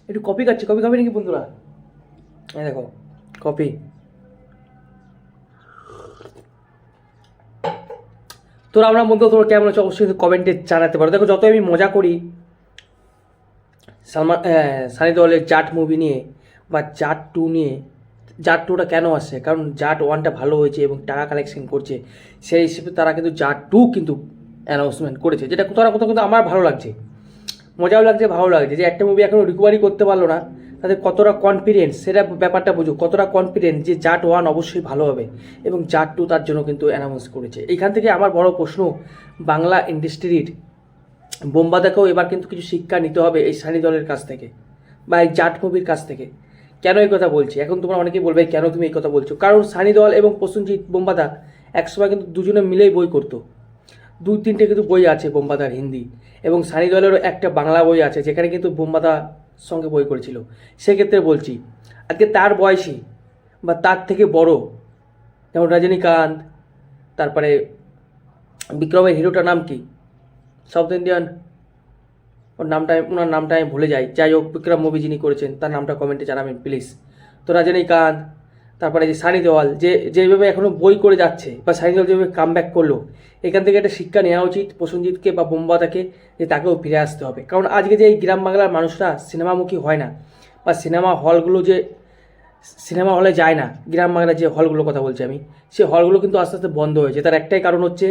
একটু কপি খাচ্ছি, কপি খাবে নাকি বন্ধুরা? এই দেখো কপি। তোরা আমরা বন্ধু তোর কেমন আছে অবশ্যই কিন্তু কমেন্টে জানাতে পারো। দেখো যত আমি মজা করি সানি দেওয়ালের জাট মুভি নিয়ে বা জাট টু নিয়ে, জাট টুটা কেন আসছে, কারণ জাট ওয়ানটা ভালো হয়েছে এবং টাকা কালেকশন করছে, সেই হিসেবে তারা কিন্তু জাট টু কিন্তু অ্যানাউন্সমেন্ট করেছে, যেটা কোথাও না কোথাও কিন্তু আমার ভালো লাগছে, মজাও লাগছে, ভালো লাগছে যে একটা মুভি এখনও রিকভারি করতে পারলো না, তাদের কতটা কনফিডেন্স সেটা ব্যাপারটা বুঝুক, কতটা কনফিডেন্স যে জাট ওয়ান অবশ্যই ভালো হবে এবং জাট টু তার জন্য কিন্তু অ্যানাউন্স করেছে। এইখান থেকে আমার বড় প্রশ্ন, বাংলা ইন্ডাস্ট্রির বোম্বাদাকেও এবার কিন্তু কিছু শিক্ষা নিতে হবে এই সানি দলের কাছ থেকে বা এই জাট মুভির কাছ থেকে। কেন এই কথা বলছি, এখন তোমরা অনেকেই বলবে কেন তুমি এই কথা বলছো, কারণ সানি দেওয়াল এবং প্রসেনজিৎ বোম্বাদা একসময় কিন্তু দুজনে মিলেই বই করতো। দুই তিনটে কিন্তু বই আছে বোম্বাদার হিন্দি, এবং সানি দেওয়ালেরও একটা বাংলা বই আছে যেখানে কিন্তু বোম্বাদা সঙ্গে বই করেছিল। সেক্ষেত্রে বলছি আজকে তার বয়সী বা তার থেকে বড়, যেমন রজনীকান্ত, তারপরে বিক্রমের হিরোটার নাম কি, সাউথ ইন্ডিয়ান, ওনার নামটা আমি ভুলে যাই, যাই হোক বিক্রম মুভি যিনি করেছেন তার নামটা কমেন্টে জানাবেন প্লিজ। তো রজনীকান্ত, তারপরে যে সানি দেওয়াল যেভাবে এখনও বই করে যাচ্ছে, বা সানি দেওয়াল যেভাবে কাম ব্যাক করলো, এখান থেকে একটা শিক্ষা নেওয়া উচিত প্রসেনজিৎকে বা বোম্বাদাকে, যে তাকেও ফিরে আসতে হবে। কারণ আজকে যে এই গ্রাম বাংলার মানুষরা সিনেমামুখী হয় না, বা সিনেমা হলগুলো যে সিনেমা হলে যায় না, গ্রাম বাংলার যে হলগুলোর কথা বলছি আমি, সেই হলগুলো কিন্তু আস্তে আস্তে বন্ধ হয়েছে। তার একটাই কারণ হচ্ছে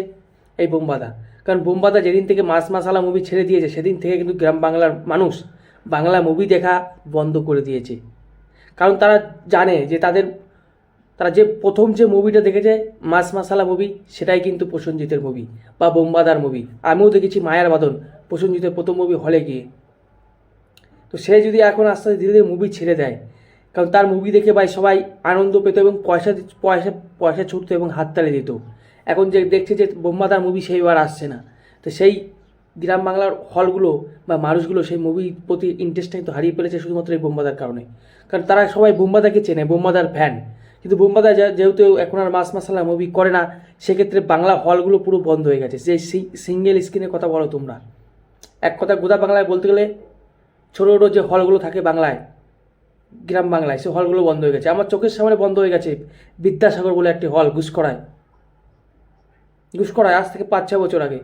এই বোম্বাদা। কারণ বোম্বাদা যেদিন থেকে মাস মাসালা মুভি ছেড়ে দিয়েছে সেদিন থেকে কিন্তু গ্রাম বাংলার মানুষ বাংলা মুভি দেখা বন্ধ করে দিয়েছে। কারণ তারা জানে যে তারা যে প্রথম যে মুভিটা দেখেছে মাস মাসালা মুভি, সেটাই কিন্তু প্রসেনজিতের মুভি বা বোম্বাদার মুভি। আমিও দেখেছি মায়ার বাঁধন, প্রসেনজিতের প্রথম মুভি হলে গিয়ে। তো সে যদি এখন আস্তে আস্তে ধীরে ধীরে মুভি ছেড়ে দেয়, কারণ তার মুভি দেখে ভাই সবাই আনন্দ পেত এবং পয়সা পয়সা পয়সা ছুটতো এবং হাততালি দিত। এখন যে দেখছে যে বোম্বাদার মুভি সেইবার আসছে না, তো সেই গ্রাম বাংলার হলগুলো বা মানুষগুলো সেই মুভির প্রতি ইন্টারেস্টটা কিন্তু হারিয়ে ফেলেছে শুধুমাত্র এই বোম্বাদার কারণে। কারণ তারা সবাই বোম্বাদাকে চেনে, বোম্বাদার ফ্যান। কিন্তু বোম্বাদা যেহেতু এখন আর মাস মাসালা মুভি করে না, সেক্ষেত্রে বাংলা হলগুলো পুরো বন্ধ হয়ে গেছে। যে সিঙ্গেল স্ক্রিনের কথা বলো তোমরা, এক কথা গোদা বাংলায় বলতে গেলে ছোটো ছোটো যে হলগুলো থাকে বাংলায়, গ্রাম বাংলায়, সে হলগুলো বন্ধ হয়ে গেছে। আমার চোখের সামনে বন্ধ হয়ে গেছে বিদ্যাসাগর বলে একটি হল, ঘুষকরায় আজ থেকে 5-6 বছর আগে।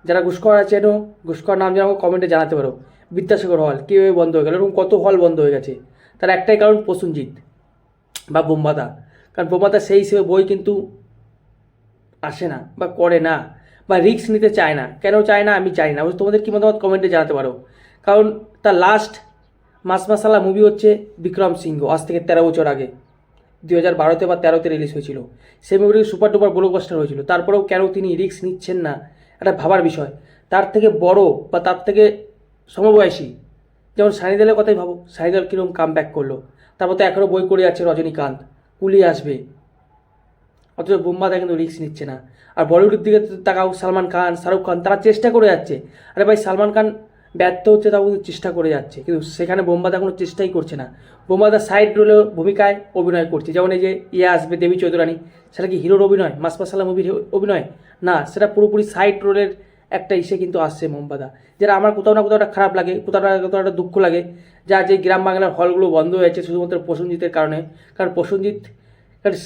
যারা ঘুষকরা চেনো, ঘুষকরার নাম যেন কমেন্টে জানাতে পারো। বিদ্যাসাগর হল কীভাবে বন্ধ হয়ে গেল, এরকম কত হল বন্ধ হয়ে গেছে। তার একটাই কারণ প্রসেনজিৎ বা বোম্বাদা। কারণ বোম্বাদা সেই হিসেবে বই কিন্তু আসে না বা করে না বা রিস্ক নিতে চায় না। কেন চায় না আমি জানি না, তোমাদের কী মতামত কমেন্টে জানাতে পারো। কারণ তার লাস্ট মাস মাসালা মুভি হচ্ছে বিক্রম সিংহ, আজ থেকে 13 বছর আগে 2012তে বা 13তে রিলিজ হয়েছিল। সেই মুভিটি সুপার ডুপার ব্লকবাস্টার হয়েছিল। তারপরেও কেন তিনি রিস্ক নিচ্ছেন না, একটা ভাবার বিষয়। তার থেকে বড় বা তার থেকে সমবয়সী, যেমন সানি দেওয়ালের কথাই ভাবো, সানি দেওয়াল কীরকম কাম ব্যাক করলো। তারপর তো এখনও বই করে যাচ্ছে রজনীকান্ত, কুলি আসবে, অথচ বোম্বাদা কিন্তু রিস্ক নিচ্ছে না। আর বলিউডের দিকে তাকাও, সালমান খান, শাহরুখ খান, তারা চেষ্টা করে যাচ্ছে। আরে ভাই সালমান খান ব্যর্থ হচ্ছে, তাও কিন্তু চেষ্টা করে যাচ্ছে, কিন্তু সেখানে বোম্বাদা কোনো চেষ্টাই করছে না। বোম্বাদা সাইড রোলের ভূমিকায় অভিনয় করছে, যেমন এই যে আসবে দেবী চৌধুরানী, সেটা কি হিরোর অভিনয়, মাস মাসালা মুভির অভিনয় না, সেটা পুরোপুরি সাইড রোলের একটা কিন্তু আসছে বোম্বাদা। যেটা আমার কোথাও না কোথাও একটা খারাপ লাগে, কোথাও না কোথাও একটা দুঃখ লাগে, যা যে গ্রাম বাংলার হলগুলো বন্ধ হয়েছে শুধুমাত্র প্রসেনজিতের কারণে। কারণ প্রসেনজিৎ, কারণ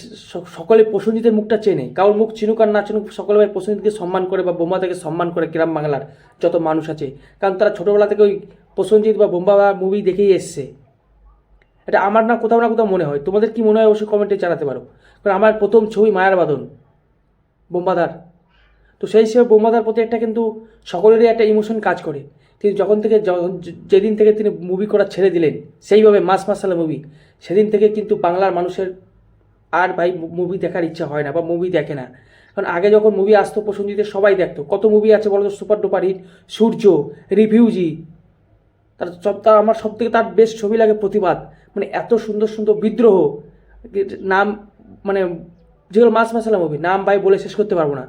সকলে প্রসেনজিতের মুখটা চেনে, কারোর মুখ চিনুক আর না চিনুক, সকলে ভাই প্রসেনজিৎকে সম্মান করে বা বোম্বাদাকে সম্মান করে গ্রাম বাংলার যত মানুষ আছে। কারণ তারা ছোটোবেলা থেকে ওই প্রসেনজিৎ বা বোম্বা মুভি দেখেই এসছে। এটা আমার না কোথাও মনে হয়। তোমাদের কি মনে হয় অবশ্যই কমেন্টে জানাতে পারো। কারণ আমার প্রথম ছবি মায়ার বাঁধন বোম্বাদার, তো সেই হিসেবে বোম্বাদার প্রতি একটা কিন্তু সকলেরই একটা ইমোশন কাজ করে। তিনি যখন থেকে যেদিন থেকে তিনি মুভি করা ছেড়ে দিলেন, সেইভাবে মাস মাসালা মুভি, সেদিন থেকে কিন্তু বাংলার মানুষের আর ভাই মুভি দেখার ইচ্ছা হয় না বা মুভি দেখে না। কারণ আগে যখন মুভি আসতো প্রসেনজিতের সবাই দেখতো, কত মুভি আছে বলো তো, সুপার ডুপার হিট, সূর্য, রিভিউজি, তার আমার সব থেকে তার বেস্ট ছবি লাগে প্রতিবাদ। মানে এত সুন্দর সুন্দর বিদ্রোহ, নাম মানে যেগুলো মাস মাসালা মুভি, নাম ভাই বলে শেষ করতে পারবো না।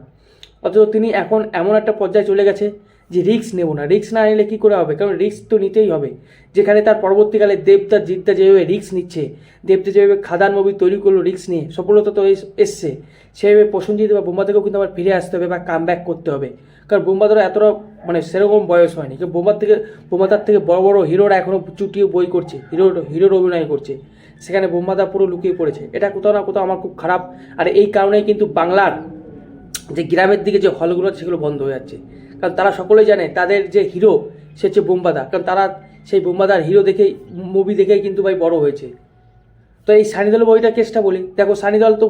অথচ তিনি এখন এমন একটা পর্যায়ে চলে গেছে যে রিস্ক নেব না, রিস্ক না নিলে কী করে হবে, কারণ রিস্ক তো নিতেই হবে। যেখানে তার পরবর্তীকালে দেবদার জিদ্দা যেভাবে রিস্ক নিচ্ছে, দেবদা যেভাবে খাদান মুভি তৈরি করলো রিস্ক নিয়ে, সফলতা তো এসছে, সেভাবে প্রসেনজিৎ বা বোম্বাদেরকেও কিন্তু আবার ফিরে আসতে হবে বা কাম ব্যাক করতে হবে। কারণ বোম্বাদেরও এতটা মানে সেরকম বয়স হয়নি, কিন্তু বোম্বাদার থেকে বড় বড় হিরোরা এখনও চুটিয়ে বই করছে, হিরোর অভিনয় করছে, সেখানে বোম্বাদা পুরো লুকিয়ে পড়েছে। এটা কোথাও না কোথাও আমার খুব খারাপ। আর এই কারণেই কিন্তু বাংলার যে গ্রামের দিকে যে হলগুলো সেগুলো বন্ধ হয়ে যাচ্ছে, কারণ তারা সকলেই জানে তাদের যে হিরো সে হচ্ছে বোম্বাদা, কারণ তারা সেই বোম্বাদার হিরো দেখেই মুভি দেখেই কিন্তু ভাই বড় হয়েছে। তো এই সানিদল বইটা কেসটা বলি, দেখো সানিদল তো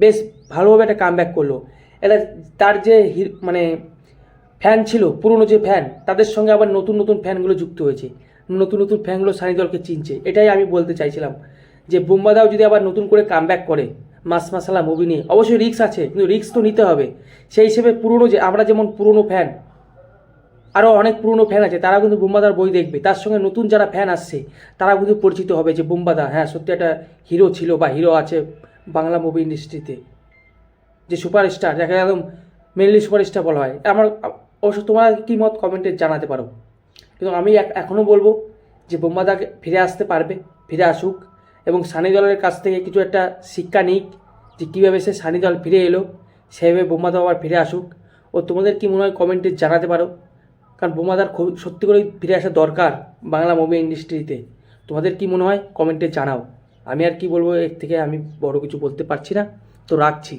বেশ ভালোভাবে একটা কাম ব্যাক করলো। এটা তার যে মানে ফ্যান ছিল, পুরনো যে ফ্যান, তাদের সঙ্গে আবার নতুন নতুন ফ্যানগুলো যুক্ত হয়েছে, নতুন নতুন ফ্যানগুলো সানিদলকে চিনছে। এটাই আমি বলতে চাইছিলাম যে বোম্বাদাও যদি আবার নতুন করে কাম ব্যাক করে মাস মাসালা মুভি নিয়ে, অবশ্যই রিস্ক আছে, কিন্তু রিস্ক তো নিতে হবে। সেই হিসেবে পুরনো যে আমরা যেমন পুরনো ফ্যান, আরও অনেক পুরনো ফ্যান আছে, তারা কিন্তু বোম্বাদার বই দেখবে, তার সঙ্গে নতুন যারা ফ্যান আসছে তারা কিন্তু পরিচিত হবে যে বোম্বাদা হ্যাঁ সত্যি একটা হিরো ছিল বা হিরো আছে বাংলা মুভি ইন্ডাস্ট্রিতে, যে সুপারস্টার, যাকে একদম মেনলি সুপারস্টার বলা হয়। আমার অবশ্য তোমার কী মত কমেন্টে জানাতে পারো, কিন্তু আমি এখনও বলবো যে বোম্বাদাকে ফিরে আসতে পারবে, ফিরে আসুক, এবং সানি দলের কাছ থেকে কিছু একটা শিক্ষা নিক যে কীভাবে সে সানি দল ফিরে এলো, সেভাবে বোম্বাদা আবার ফিরে আসুক। ও তোমাদের কি মনে হয় কমেন্টে জানাতে পারো, কারণ বোম্বাদার খুব সত্যি করেই ফিরে আসা দরকার বাংলা মুভি ইন্ডাস্ট্রিতে। তোমাদের কি মনে হয় কমেন্টে জানাও। আমি আর কি বলবো, এর থেকে আমি বড় কিছু বলতে পারছি না, তো রাখছি।